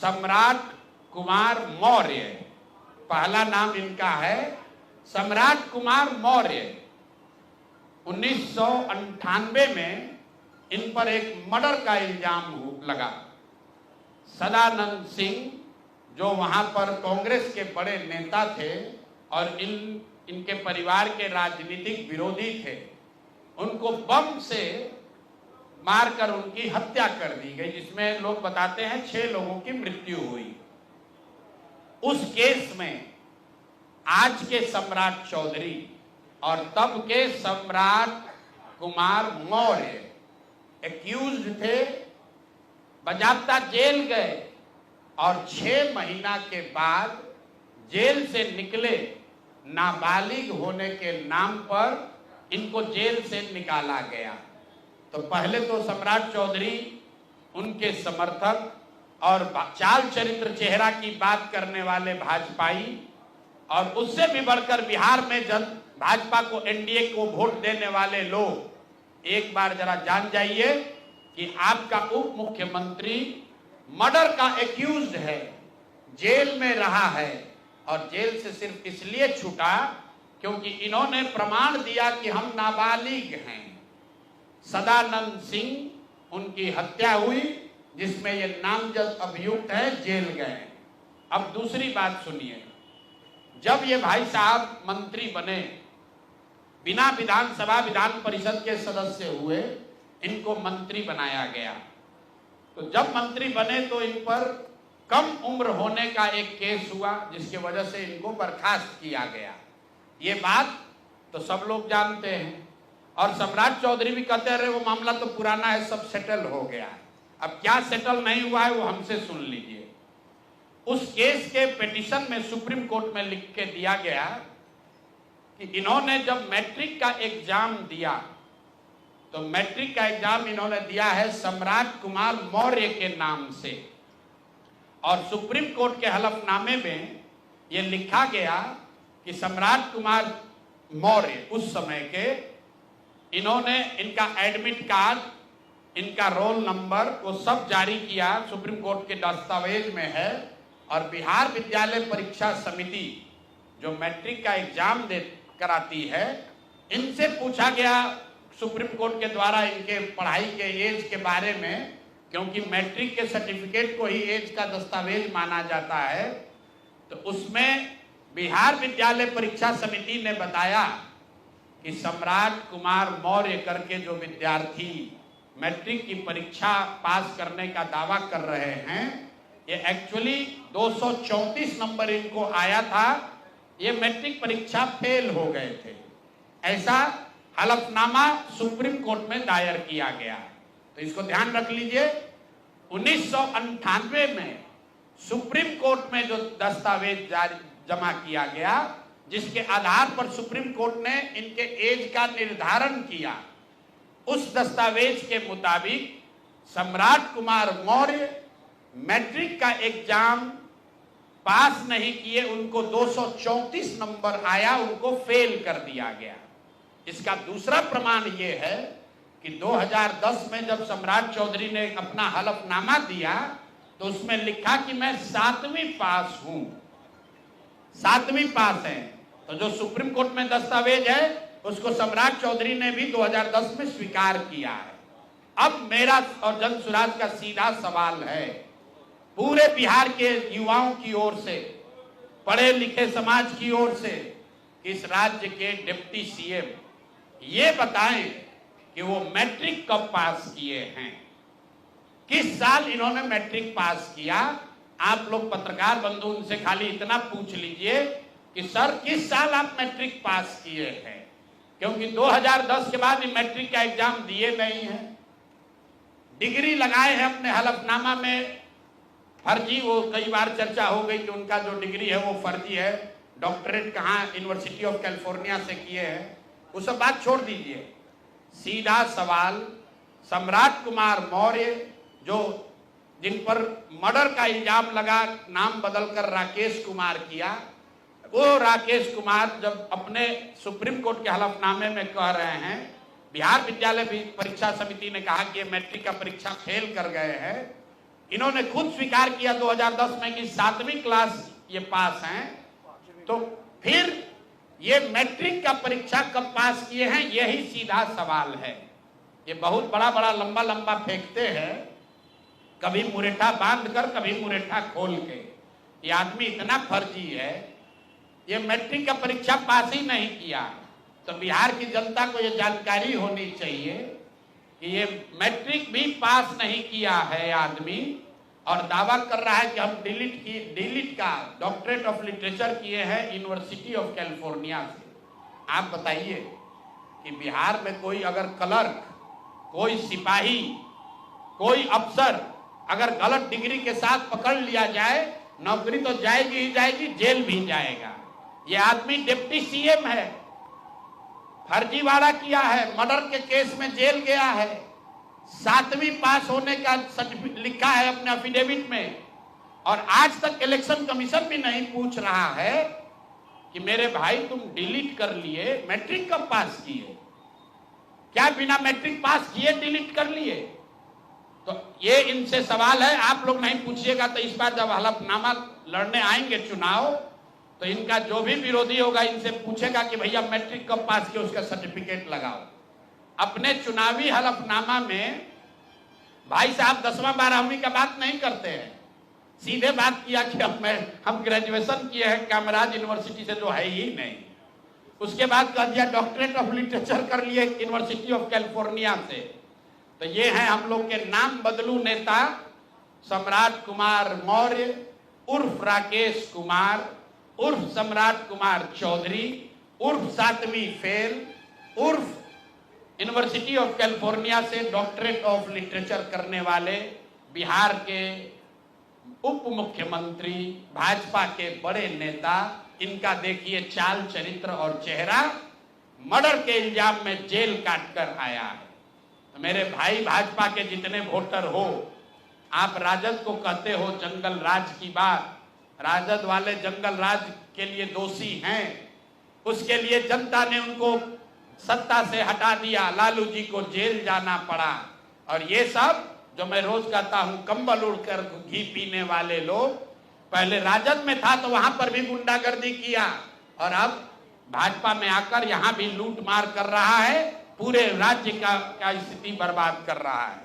सम्राट कुमार मौर्य, पहला नाम इनका है सम्राट कुमार मौर्य। 1998 में इन पर एक मर्डर का इल्जाम लगा। सदानंद सिंह जो वहां पर कांग्रेस के बड़े नेता थे और इनके परिवार के राजनीतिक विरोधी थे, उनको बम से मारकर उनकी हत्या कर दी गई, जिसमें लोग बताते हैं 6 लोगों की मृत्यु हुई। उस केस में आज के सम्राट चौधरी और तब के सम्राट कुमार मौर्य एक्यूज्ड थे, बजाबता जेल गए और 6 महीना के बाद जेल से निकले। नाबालिग होने के नाम पर इनको जेल से निकाला गया। तो पहले तो सम्राट चौधरी, उनके समर्थक और चाल चरित्र चेहरा की बात करने वाले भाजपाई, और उससे भी बढ़कर बिहार में भाजपा को, एनडीए को वोट देने वाले लोग, एक बार जरा जान जाइए कि आपका उप मुख्यमंत्री मर्डर का एक्यूज्ड है, जेल में रहा है, और जेल से सिर्फ इसलिए छूटा क्योंकि इन्होंने प्रमाण दिया कि हम नाबालिग हैं। सदानंद सिंह, उनकी हत्या हुई, जिसमें ये नामजद अभियुक्त है, जेल गए। अब दूसरी बात सुनिए, जब ये भाई साहब मंत्री बने, बिना विधानसभा विधान परिषद के सदस्य हुए, इनको मंत्री बनाया गया। तो जब मंत्री बने तो इन पर कम उम्र होने का एक केस हुआ, जिसके वजह से इनको बर्खास्त किया गया। ये बात तो सब लोग जानते हैं, और सम्राट चौधरी भी कहते रहे वो मामला तो पुराना है, सब सेटल हो गया है। अब क्या सेटल नहीं हुआ है वो हमसे सुन लीजिए। उस केस के पिटीशन में सुप्रीम कोर्ट में लिख के दिया गया कि इन्होंने जब मैट्रिक का एग्जाम दिया, तो मैट्रिक का एग्जाम इन्होंने दिया है सम्राट कुमार मौर्य के नाम से, और सुप्रीम कोर्ट के हलफनामे में यह लिखा गया कि सम्राट कुमार मौर्य उस समय के, इन्होंने इनका एडमिट कार्ड, इनका रोल नंबर, वो सब जारी किया, सुप्रीम कोर्ट के दस्तावेज में है। और बिहार विद्यालय परीक्षा समिति जो मैट्रिक का एग्जाम कराती है, इनसे पूछा गया सुप्रीम कोर्ट के द्वारा इनके पढ़ाई के एज के बारे में, क्योंकि मैट्रिक के सर्टिफिकेट को ही एज का दस्तावेज माना जाता है। तो उसमें बिहार विद्यालय परीक्षा समिति ने बताया कि सम्राट कुमार मौर्य करके जो विद्यार्थी मैट्रिक की परीक्षा पास करने का दावा कर रहे हैं, ये एक्चुअली 234 नंबर इनको आया था, ये मैट्रिक परीक्षा फेल हो गए थे। ऐसा हलफनामा सुप्रीम कोर्ट में दायर किया गया। तो इसको ध्यान रख लीजिए, 1998 में सुप्रीम कोर्ट में जो दस्तावेज जमा किया गया, जिसके आधार पर सुप्रीम कोर्ट ने इनके एज का निर्धारण किया, उस दस्तावेज के मुताबिक सम्राट कुमार मौर्य मैट्रिक का एग्जाम पास नहीं किए, उनको 234 नंबर आया, उनको फेल कर दिया गया। इसका दूसरा प्रमाण यह है कि 2010 में जब सम्राट चौधरी ने अपना हलफनामा दिया, तो उसमें लिखा कि मैं 7वीं पास हूं, 7वीं पास है। तो जो सुप्रीम कोर्ट में दस्तावेज है, उसको सम्राट चौधरी ने भी 2010 में स्वीकार किया है। अब मेरा और जन सुराज का सीधा सवाल है पूरे बिहार के युवाओं की ओर से, पढ़े लिखे समाज की ओर से, इस राज्य के डिप्टी सीएम ये बताएं कि वो मैट्रिक कब पास किए हैं, किस साल इन्होंने मैट्रिक पास किया। आप लोग पत्रकार बंधु उनसे खाली इतना पूछ लीजिए कि सर किस साल आप मैट्रिक पास किए हैं, क्योंकि 2010 के बाद मैट्रिक का एग्जाम दिए नहीं है। डिग्री लगाए हैं अपने हलफनामा में, फर्जी, वो कई बार चर्चा हो गई कि उनका जो डिग्री है वो फर्जी है, डॉक्टरेट कहाँ यूनिवर्सिटी ऑफ कैलिफोर्निया से किए हैं, वो सब बात छोड़ दीजिए। सीधा सवाल, सम्राट कुमार मौर्य जो जिन पर मर्डर का इल्जाम लगा, नाम बदलकर राकेश कुमार किया, वो राकेश कुमार जब अपने सुप्रीम कोर्ट के हलफनामे में कह रहे हैं, बिहार विद्यालय परीक्षा समिति ने कहा कि ये मैट्रिक का परीक्षा फेल कर गए हैं, इन्होंने खुद स्वीकार किया 2010 में कि 7वीं क्लास ये पास हैं, तो फिर ये मैट्रिक का परीक्षा कब पास किए हैं, यही सीधा सवाल है। ये बहुत बड़ा बड़ा लंबा लंबा फेंकते हैं, कभी मुरेठा बांध कर कभी मुरेठा खोल के। ये आदमी इतना फर्जी है, ये मैट्रिक का परीक्षा पास ही नहीं किया। तो बिहार की जनता को ये जानकारी होनी चाहिए कि ये मैट्रिक भी पास नहीं किया है आदमी, और दावा कर रहा है कि हम डीलिट का डॉक्टरेट ऑफ लिटरेचर किए हैं यूनिवर्सिटी ऑफ कैलिफोर्निया से। आप बताइए कि बिहार में कोई अगर क्लर्क, कोई सिपाही, कोई अफसर अगर गलत डिग्री के साथ पकड़ लिया जाए, नौकरी तो जाएगी ही जाएगी, जेल भी जाएगा। ये आदमी डिप्टी सीएम है, फर्जीवाड़ा किया है, मर्डर के केस में जेल गया है, 7वीं पास होने का सर्टिफिकेट लिखा है अपने एफिडेविट में, और आज तक इलेक्शन कमीशन भी नहीं पूछ रहा है कि मेरे भाई तुम डिलीट कर लिए, मैट्रिक कब पास किए? क्या बिना मैट्रिक पास किए डिलीट कर लिए? तो ये इनसे सवाल है, आप लोग नहीं पूछिएगा तो इस बार जब हलफनामा लड़ने आएंगे चुनाव, तो इनका जो भी विरोधी होगा इनसे पूछेगा कि भैया मैट्रिक कब पास किए, उसका सर्टिफिकेट लगाओ। अपने चुनावी हलफनामा में भाई साहब 10वां 12वीं का बात नहीं करते हैं, सीधे बात किया कि हम ग्रेजुएशन किए हैं कामराज यूनिवर्सिटी से, जो है ही नहीं। उसके बाद कह दिया डॉक्टरेट ऑफ लिटरेचर कर लिए यूनिवर्सिटी ऑफ कैलिफोर्निया से। तो ये हैं हम लोग के नाम बदलू नेता सम्राट कुमार मौर्य उर्फ राकेश कुमार उर्फ सम्राट कुमार चौधरी उर्फ 7वीं फेल उर्फ यूनिवर्सिटी ऑफ कैलिफोर्निया से डॉक्टरेट ऑफ लिटरेचर करने वाले बिहार के उप मुख्यमंत्री, भाजपा के बड़े नेता। इनका देखिए चाल चरित्र और चेहरा, मर्डर के इल्जाम में जेल काट कर आया है। तो मेरे भाई भाजपा के जितने वोटर हो, आप राजद को कहते हो जंगल राज की बात, राजद वाले जंगल राज के लिए दोषी हैं, उसके लिए जनता ने उनको सत्ता से हटा दिया, लालू जी को जेल जाना पड़ा। और ये सब जो मैं रोज कहता हूं, कंबल उड़कर घी पीने वाले लोग, पहले राजद में था तो वहां पर भी गुंडागर्दी किया, और अब भाजपा में आकर यहां भी लूट मार कर रहा है, पूरे राज्य का स्थिति बर्बाद कर रहा है।